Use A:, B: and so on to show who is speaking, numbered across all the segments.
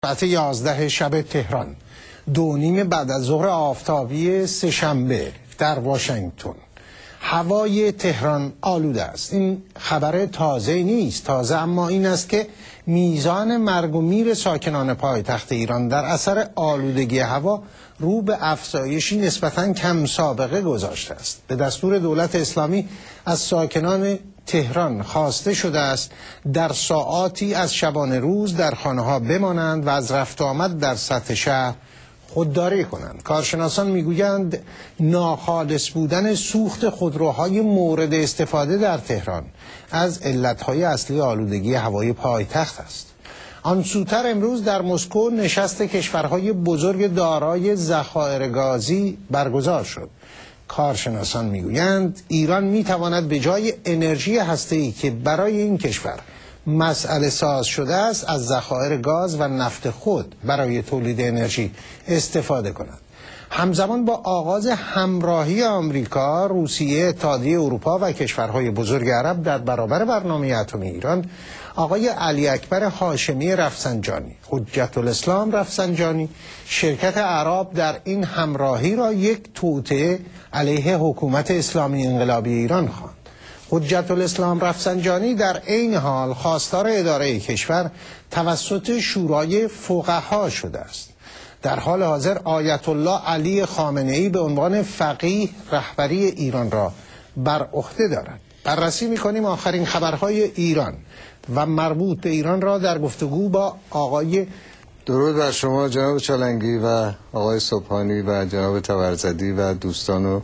A: ساعت 11 شب تهران، 2:30 بعد از ظهر آفتابی سه‌شنبه در واشنگتن. هوای تهران آلوده است. این خبر تازه نیست. تازه اما این است که میزان مرگ و میر ساکنان پایتخت ایران در اثر آلودگی هوا رو به افزایشی نسبتاً کم سابقه گذاشته است. به دستور دولت اسلامی از ساکنان تهران خواسته شده است در ساعاتی از شبانه روز در خانه‌ها بمانند و از رفت و آمد در سطح شهر خودداری کنند. کارشناسان میگویند ناخالص بودن سوخت خودروهای مورد استفاده در تهران از علتهای اصلی آلودگی هوای پایتخت است. آن سوتر امروز در مسکو نشست کشورهای بزرگ دارای ذخایر گازی برگزار شد. کارشناسان میگویند ایران میتواند به جای انرژی هسته‌ای که برای این کشور مسئله ساز شده است از ذخایر گاز و نفت خود برای تولید انرژی استفاده کند. همزمان با آغاز همراهی آمریکا، روسیه، اتحادیه اروپا و کشورهای بزرگ عرب در برابر برنامه اتمی ایران، آقای علی اکبر هاشمی رفسنجانی، حجت الاسلام رفسنجانی، شرکت اعراب در این همراهی را یک توطئه علیه حکومت اسلامی انقلابی ایران خواند. حجت الاسلام رفسنجانی در عین حال خواستار اداره کشور توسط شورای فقها شده است. در حال حاضر آیت الله علی خامنه‌ای به عنوان فقیه رهبری ایران را بر عهده دارد. بررسی می‌کنیم آخرین خبرهای ایران و مربوط به ایران را در گفتگو با آقای
B: درود بر شما جناب چالنگی و آقای صبحانی و جناب تبرزدی و دوستان و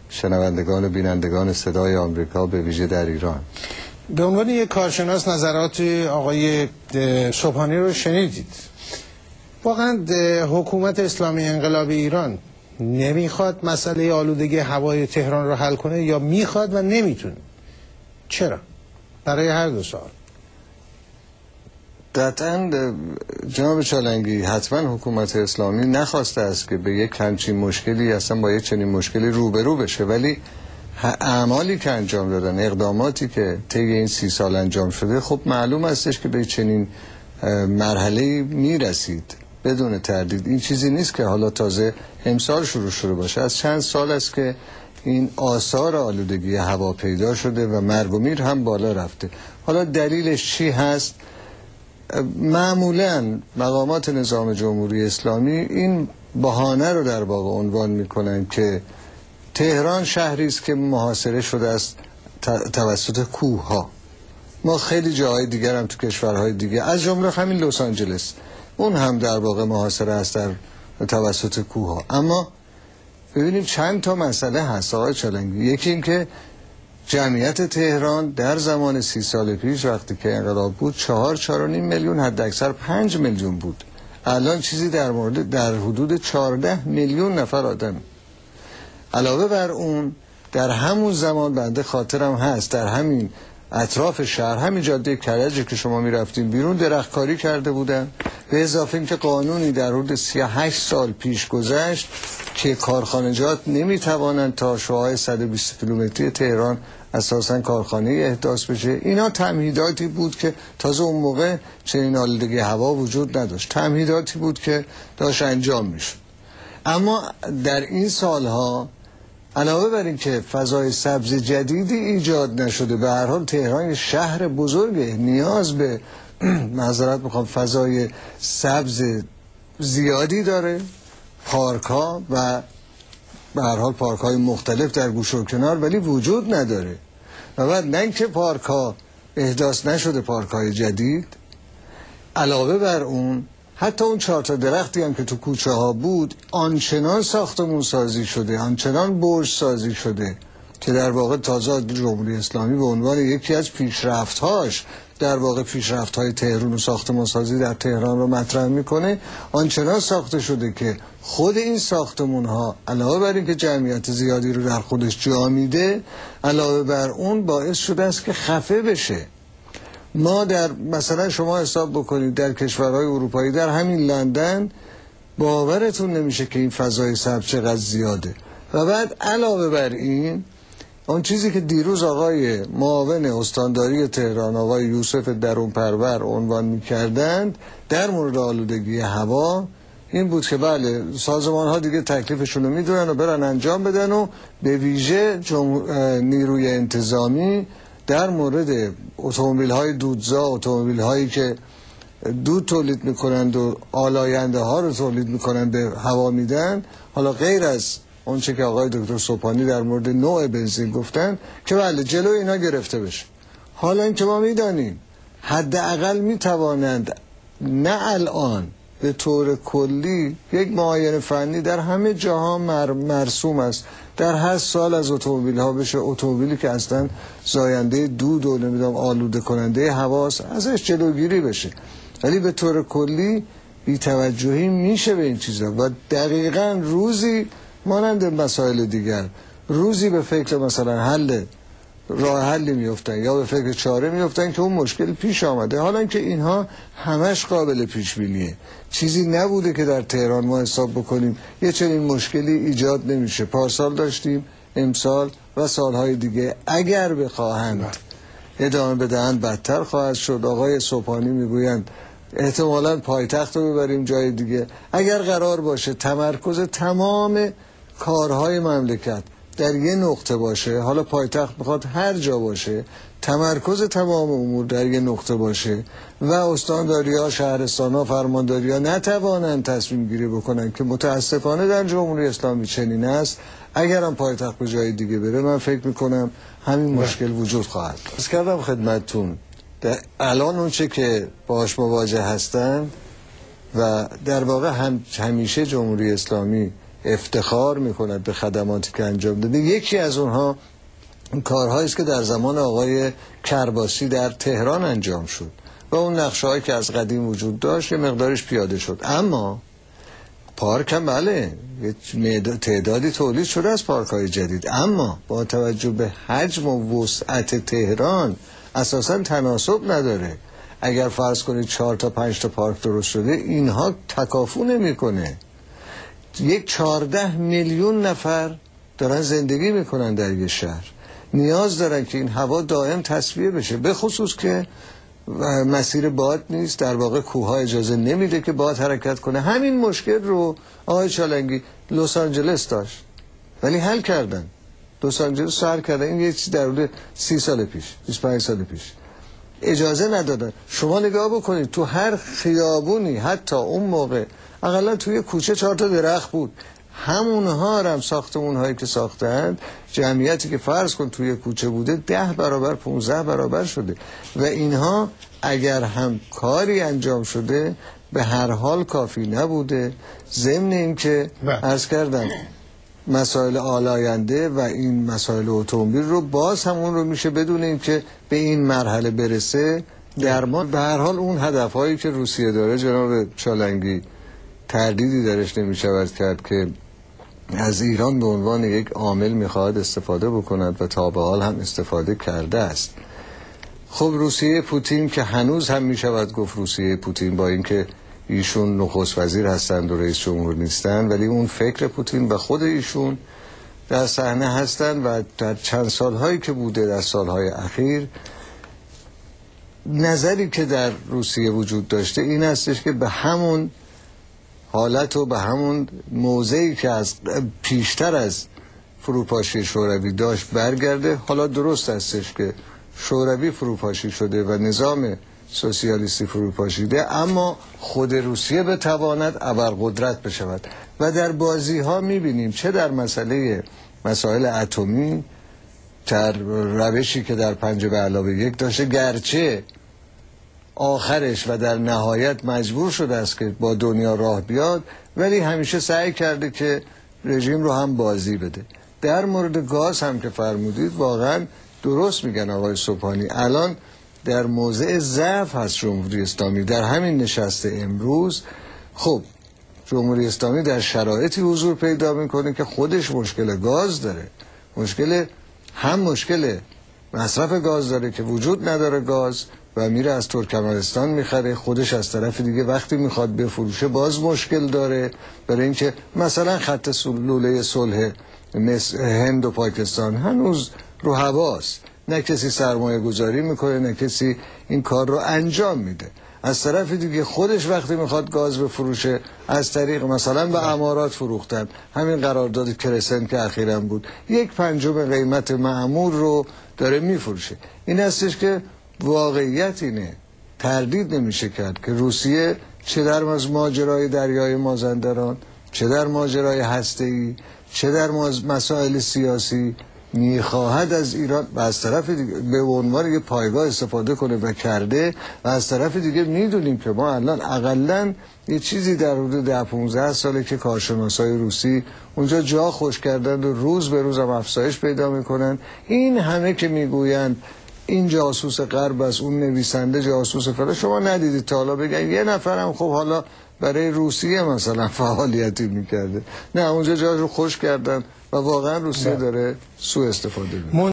B: شنوندگان و بینندگان صدای آمریکا به ویژه در ایران.
A: به عنوان یک کارشناس نظرات آقای صبحانی رو شنیدید. واقعا حکومت اسلامی انقلابی ایران نمیخواد مسئله آلودگی هوای تهران رو حل کنه یا میخواد و نمیتونه؟ چرا؟ برای هر دو سوال.
B: قطعا جناب چالنگی حتما حکومت اسلامی نخواسته است که به یک همچین مشکلی اصلا با یک چنین مشکلی روبرو بشه، ولی اعمالی که انجام دادن، اقداماتی که طی این 30 سال انجام شده، خب معلوم استش که به چنین مرحله میرسید بدون تردید. این چیزی نیست که حالا تازه امسال شروع شده باشه. از چند سال است که این آثار آلودگی هوا پیدا شده و مرگ و میر هم بالا رفته. حالا دلیلش چی هست؟ معمولا مقامات نظام جمهوری اسلامی این بهانه رو در واقع عنوان میکنن که تهران شهری است که محاصره شده است توسط کوه ها. ما خیلی جاهای دیگر هم تو کشورهای دیگه از جمله همین لس آنجلس اون هم در واقع محاصره است در توسط کوه ها. اما ببینیم چند تا مسئله هست آقای چالنگی. یکی این که جمعیت تهران در زمان 30 سال پیش وقتی که انقلاب بود 4.5 میلیون، حد اکثر 5 میلیون بود. الان چیزی در حدود 14 میلیون نفر آدم. علاوه بر اون در همون زمان بنده خاطرم هست در همین اطراف شهر، همین جاده کرجی که شما میرفتیم بیرون، درختکاری کرده بودن. به اضافه اینکه قانونی در حدود 38 سال پیش گذشت که کارخانجات نمیتوانند تا شعاع 120 کیلومتری تهران اساساً کارخانه احداث بشه. اینا تمهیداتی بود که تازه اون موقع چنین آلودگی هوا وجود نداشت. تمهیداتی بود که داشت انجام میشد. اما در این سالها علاوه بر این که فضای سبز جدیدی ایجاد نشده، به هر حال تهران شهر بزرگه، نیاز به معذرت میخوام فضای سبز زیادی داره، پارک ها و به هر حال پارک های مختلف در گوشه و کنار ولی وجود نداره. و بعد نه اینکه پارک ها احداث نشده، پارک های جدید، علاوه بر اون حتی اون 4 تا درختی هم که تو کوچه ها بود آنچنان ساختمون سازی شده، آنچنان برج سازی شده که در واقع تازه جمهوری اسلامی به عنوان یکی از پیشرفت‌هاش در واقع پیشرفت‌های تهران و ساختمان سازی در تهران رو مطرح میکنه. آنچنان ساخته شده که خود این ساختمون‌ها علاوه بر اینکه جمعیت زیادی رو در خودش جا میده، علاوه بر اون باعث شده است که خفه بشه. ما در مثلا شما حساب بکنید در کشورهای اروپایی، در همین لندن باورتون نمیشه که این فضای سبز چقدر زیاده. و بعد علاوه بر این آن چیزی که دیروز آقای معاون استانداری تهران آقای یوسف درونپرور عنوان می‌کردند در مورد آلودگی هوا این بود که بله سازمان ها دیگه تکلیفشون رو میدونن و برن انجام بدن و به ویژه نیروی انتظامی در مورد اتومبیل های دودزا، اتومبیل هایی که دود تولید میکنند و آلاینده ها رو تولید میکنند به هوا میدن، حالا غیر از اونچه که آقای دکتر سوپانی در مورد نوع بنزین گفتن که بله جلوی اینا گرفته بشه. حالا این که ما میدانیم حداقل میتوانند نه الان به طور کلی یک معاینه فنی در همه جاها مرسوم است، در هر سال از اتومبیل ها بشه اتومبیلی که اصلا زاینده دود و نمیدونم آلوده کننده هواست ازش جلوگیری بشه، ولی به طور کلی بی‌توجهی میشه به این چیزا و دقیقاً روزی مانند مسائل دیگر روزی به فکر مثلا راه حلی میفتن یا به فکر چاره میفتن که اون مشکل پیش آمده. حالا اینکه اینها همش قابل پیش بینیه، چیزی نبوده که در تهران ما حساب بکنیم یه چنین مشکلی ایجاد نمیشه. پارسال داشتیم، امسال و سالهای دیگه اگر بخواهند ادامه بدهند بدتر خواهد شد. آقای سوپانی میگویند احتمالاً پایتخت رو ببریم جای دیگه. اگر قرار باشه تمرکز تمام کارهای مملکت در یه نقطه باشه، حالا پایتخت میخواد هر جا باشه، تمرکز تمام امور در یه نقطه باشه و استانداری ها، شهرستان ها، فرمانداری ها نتوانند تصمیم گیری بکنن که متاسفانه در جمهوری اسلامی چنین است، اگرم پایتخت به جای دیگه بره من فکر میکنم همین مشکل وجود خواهد. از کردم خدمتتون الان اون چه که باهاش مواجه هستن و در واقع همیشه جمهوری اسلامی افتخار میکند به خدماتی که انجام داده. یکی از اونها کارهایی است که در زمان آقای کرباسی در تهران انجام شد و اون نقشه‌هایی که از قدیم وجود داشت یه مقدارش پیاده شد، اما پارک هم بله تعدادی تولید شده از پارک‌های جدید، اما با توجه به حجم و وسعت تهران اساساً تناسب نداره. اگر فرض کنید 4 تا 5 تا پارک درست شده اینها تکافو نمی‌کنه. 14 میلیون نفر دارن زندگی میکنن در یه شهر، نیاز دارن که این هوا دائم تصفیه بشه، به خصوص که مسیر باد نیست، در واقع کوهها اجازه نمیده که باد حرکت کنه. همین مشکل رو آقای چالنگی لس آنجلس داشت ولی حل کردن. لس آنجلس حل کردن. این یه چیز در حدود 30 سال پیش 25 سال پیش اجازه ندادن. شما نگاه بکنید تو هر خیابونی حتی اون موقع اقلا توی کوچه 4 تا درخت بود. همونها هم ساختمون هایی که ساختند جمعیتی که فرض کن توی کوچه بوده 10 برابر 15 برابر شده و اینها اگر هم کاری انجام شده به هر حال کافی نبوده. ضمن این که عرض کردم مسائل آلاینده و این مسائل اتومبیل رو باز همون رو میشه بدون این که به این مرحله برسه درمان. به هر حال اون هدفهایی که روسیه داره جناب چالنگی تردیدی درش نمیشود کرد که از ایران به عنوان یک عامل میخواهد استفاده بکند و تا به حال هم استفاده کرده است. خب روسیه پوتین که هنوز هم میشود گفت روسیه پوتین با اینکه ایشون نخست وزیر هستند و رئیس جمهور نیستند ولی اون فکر پوتین و خود ایشون در صحنه هستند و در چند سالهایی که بوده در سالهای اخیر نظری که در روسیه وجود داشته این هستش که به همون حالت و به همون موضعی که از پیشتر از فروپاشی شوروی داشت برگرده. حالا درست هستش که شوروی فروپاشی شده و نظام سوسیالیستی فروپاشیده، اما خود روسیه بتواند ابرقدرت بشود و در بازی ها میبینیم چه در مسائل اتمی در روشی که در 5+1 داشته، گرچه آخرش و در نهایت مجبور شده است که با دنیا راه بیاد ولی همیشه سعی کرده که رژیم رو هم بازی بده. در مورد گاز هم که فرمودید واقعا درست میگن آقای سوپانی، الان در موضع ضعف هست جمهوری اسلامی. در همین نشست امروز خب جمهوری اسلامی در شرایطی حضور پیدا میکنه که خودش مشکل گاز داره، مشکل مصرف گاز داره که وجود نداره گاز و میره از ترکمنستان میخره، خودش از طرف دیگه وقتی میخواد بفروشه باز مشکل داره، برای اینکه مثلا خط لوله صلح هند و پاکستان هنوز رو هواست، نه کسی سرمایه گذاری میکنه، نه کسی این کار رو انجام میده. از طرف دیگه خودش وقتی میخواد گاز بفروشه از طریق مثلا به امارات فروختن، همین قرارداد کرسن که اخیراً بود 1/5 قیمت معمول رو داره میفروشه. این هستش که واقعیت اینه، تردید نمیشه کرد که روسیه چه در ماجرای دریای مازندران، چه در ماجرای هسته‌ای، چه در مسائل سیاسی میخواهد از ایران و از طرف دیگه به عنوان یه پایگاه استفاده کنه و کرده، و از طرف دیگه میدونیم که ما الان اقلن یه چیزی در حدود 10-15 ساله که کارشناسای روسی اونجا جا خوش کردند و روز به روز هم افزایش پیدا میکنن. این همه که میگویند این جاسوس غرب است، اون نویسنده جاسوس فلان، شما ندیدید تا حالا بگن یه نفرم خب حالا برای روسیه مثلا فعالیتی میکرده؟ نه، اونجا جا رو خوش کردن و واقعا روسیه داره سوء استفاده میکنه.